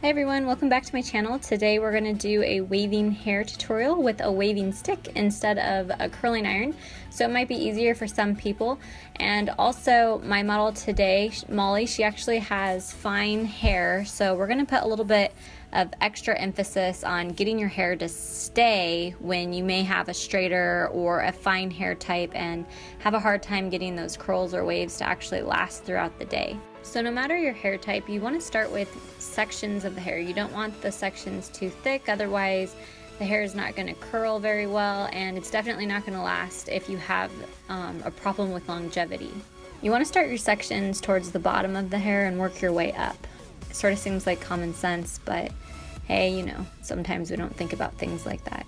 Hi everyone, welcome back to my channel. Today we're going to do a waving hair tutorial with a waving stick instead of a curling iron. So it might be easier for some people. And also my model today, Molly, she actually has fine hair. So we're going to put a little bit of extra emphasis on getting your hair to stay when you may have a straighter or a fine hair type and have a hard time getting those curls or waves to actually last throughout the day. So no matter your hair type, you want to start with sections of the hair. You don't want the sections too thick, otherwise the hair is not going to curl very well, and it's definitely not going to last if you have a problem with longevity. You want to start your sections towards the bottom of the hair and work your way up. It sort of seems like common sense, but hey, you know, sometimes we don't think about things like that.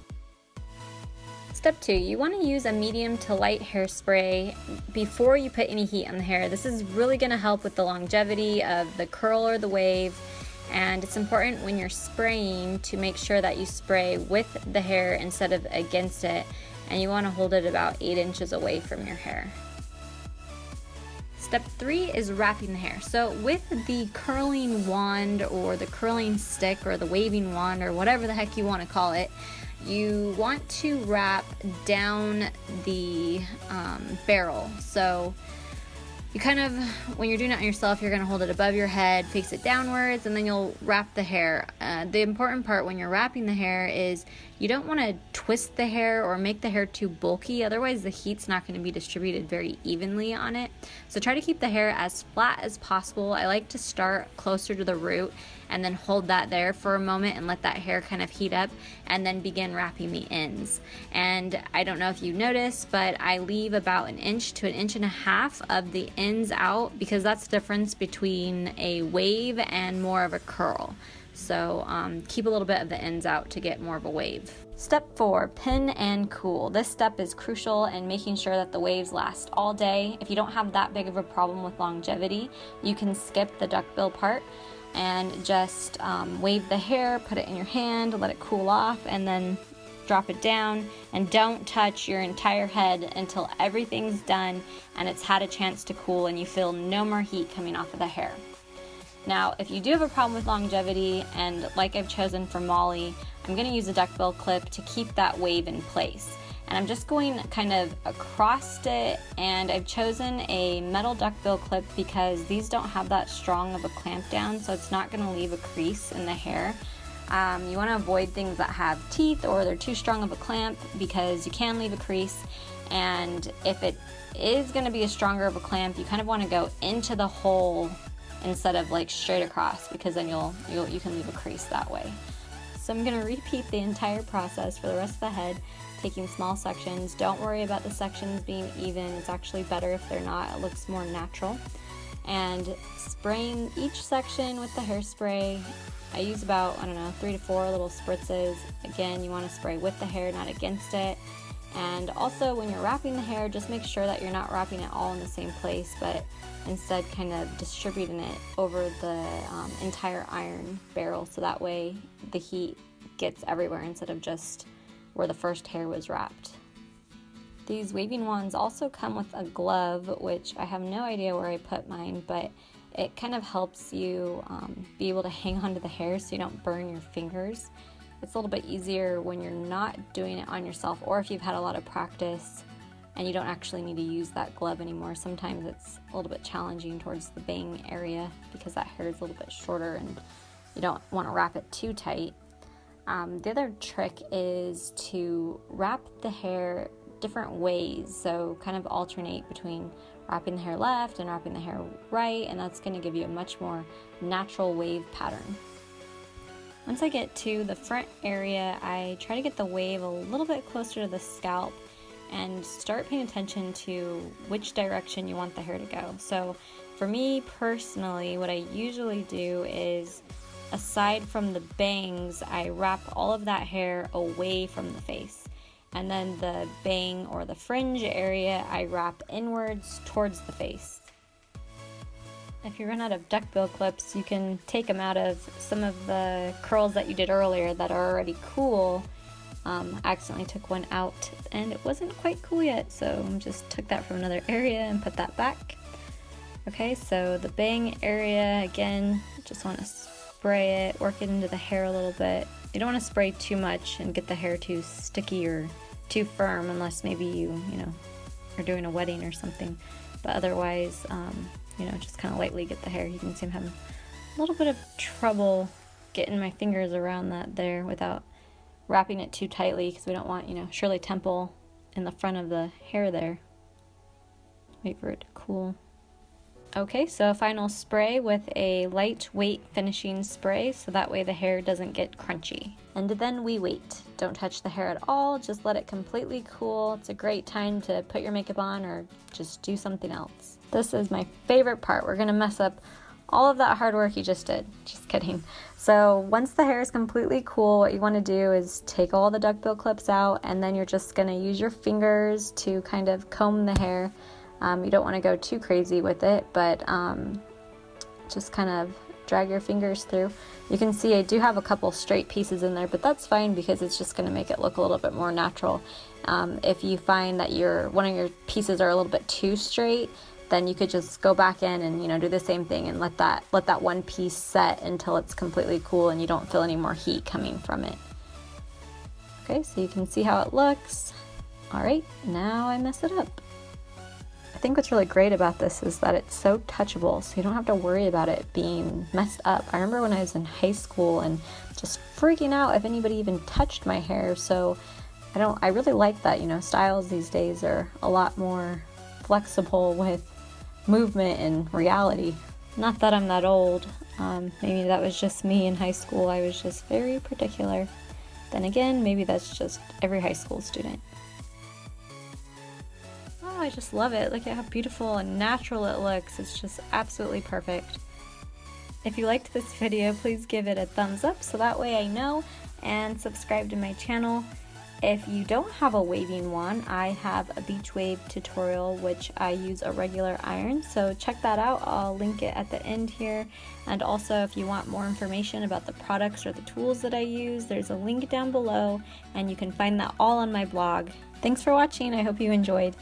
Step 2, you want to use a medium to light hairspray before you put any heat on the hair. This is really going to help with the longevity of the curl or the wave, and it's important when you're spraying to make sure that you spray with the hair instead of against it, and you want to hold it about 8 inches away from your hair. Step 3 is wrapping the hair. So with the curling wand or the curling stick or the waving wand or whatever the heck you want to call it, you want to wrap down the barrel. So you kind of, when you're doing it on yourself, you're going to hold it above your head, face it downwards, and then you'll wrap the hair. The important part when you're wrapping the hair is you don't want to twist the hair or make the hair too bulky, otherwise the heat's not going to be distributed very evenly on it. So try to keep the hair as flat as possible. I like to start closer to the root and then hold that there for a moment and let that hair kind of heat up, and then begin wrapping the ends. And I don't know if you noticed, but I leave about 1 inch to 1.5 inches of the ends out, because that's the difference between a wave and more of a curl. So keep a little bit of the ends out to get more of a wave. Step 4, pin and cool. This step is crucial in making sure that the waves last all day. If you don't have that big of a problem with longevity, you can skip the duckbill part and just wave the hair, put it in your hand, let it cool off, and then drop it down. And don't touch your entire head until everything's done and it's had a chance to cool and you feel no more heat coming off of the hair. Now, if you do have a problem with longevity, and like I've chosen for Molly, I'm going to use a duckbill clip to keep that wave in place. And I'm just going kind of across it, and I've chosen a metal duckbill clip because these don't have that strong of a clamp down, so it's not going to leave a crease in the hair. You want to avoid things that have teeth or they're too strong of a clamp, because you can leave a crease. And if it is going to be a stronger of a clamp, you kind of want to go into the hole instead of like straight across, because then you can leave a crease that way. So I'm going to repeat the entire process for the rest of the head, taking small sections. Don't worry about the sections being even. It's actually better if they're not. It looks more natural. And spraying each section with the hairspray. I use about, 3 to 4 little spritzes. Again, you want to spray with the hair, not against it. And also when you're wrapping the hair, just make sure that you're not wrapping it all in the same place, but instead kind of distributing it over the entire iron barrel, so that way the heat gets everywhere instead of just where the first hair was wrapped. These waving wands also come with a glove, which I have no idea where I put mine, but it kind of helps you be able to hang onto the hair so you don't burn your fingers. It's a little bit easier when you're not doing it on yourself, or if you've had a lot of practice and you don't actually need to use that glove anymore. Sometimes it's a little bit challenging towards the bang area because that hair is a little bit shorter and you don't want to wrap it too tight. The other trick is to wrap the hair different ways, so kind of alternate between wrapping the hair left and wrapping the hair right, and that's going to give you a much more natural wave pattern. Once I get to the front area, I try to get the wave a little bit closer to the scalp and start paying attention to which direction you want the hair to go. So for me personally, what I usually do is, aside from the bangs, I wrap all of that hair away from the face. And then the bang or the fringe area, I wrap inwards towards the face. If you run out of duckbill clips, you can take them out of some of the curls that you did earlier that are already cool. I accidentally took one out and it wasn't quite cool yet, so just took that from another area and put that back. Okay, so the bang area, again, just want to spray it, work it into the hair a little bit. You don't want to spray too much and get the hair too sticky or too firm, unless maybe you know, are doing a wedding or something. But otherwise, you know, just kind of lightly get the hair. You can see I'm having a little bit of trouble getting my fingers around that there without wrapping it too tightly, because we don't want, you know, Shirley Temple in the front of the hair there. Wait for it to cool. Okay, so a final spray with a lightweight finishing spray, so that way the hair doesn't get crunchy. And then we wait. Don't touch the hair at all, just let it completely cool. It's a great time to put your makeup on or just do something else. This is my favorite part. We're gonna mess up all of that hard work you just did. Just kidding. So once the hair is completely cool, what you want to do is take all the duckbill clips out, and then you're just going to use your fingers to kind of comb the hair. You don't want to go too crazy with it, but just kind of drag your fingers through. You can see I do have a couple straight pieces in there, but that's fine because it's just going to make it look a little bit more natural. If you find that one of your pieces are a little bit too straight, then you could just go back in and, you know, do the same thing and let that one piece set until it's completely cool and you don't feel any more heat coming from it. Okay, so you can see how it looks. All right, now I mess it up. I think what's really great about this is that it's so touchable, so you don't have to worry about it being messed up. I remember when I was in high school and just freaking out if anybody even touched my hair, so I really like that, you know, styles these days are a lot more flexible with movement and reality. Not that I'm that old, maybe that was just me in high school. I was just very particular. Then again, maybe that's just every high school student. Oh, I just love it. Look at how beautiful and natural it looks. It's just absolutely perfect. If you liked this video, please give it a thumbs up so that way I know, and subscribe to my channel. If you don't have a waving wand, I have a beach wave tutorial which I use a regular iron, so check that out. I'll link it at the end here. And also, if you want more information about the products or the tools that I use, there's a link down below and you can find that all on my blog. Thanks for watching. I hope you enjoyed.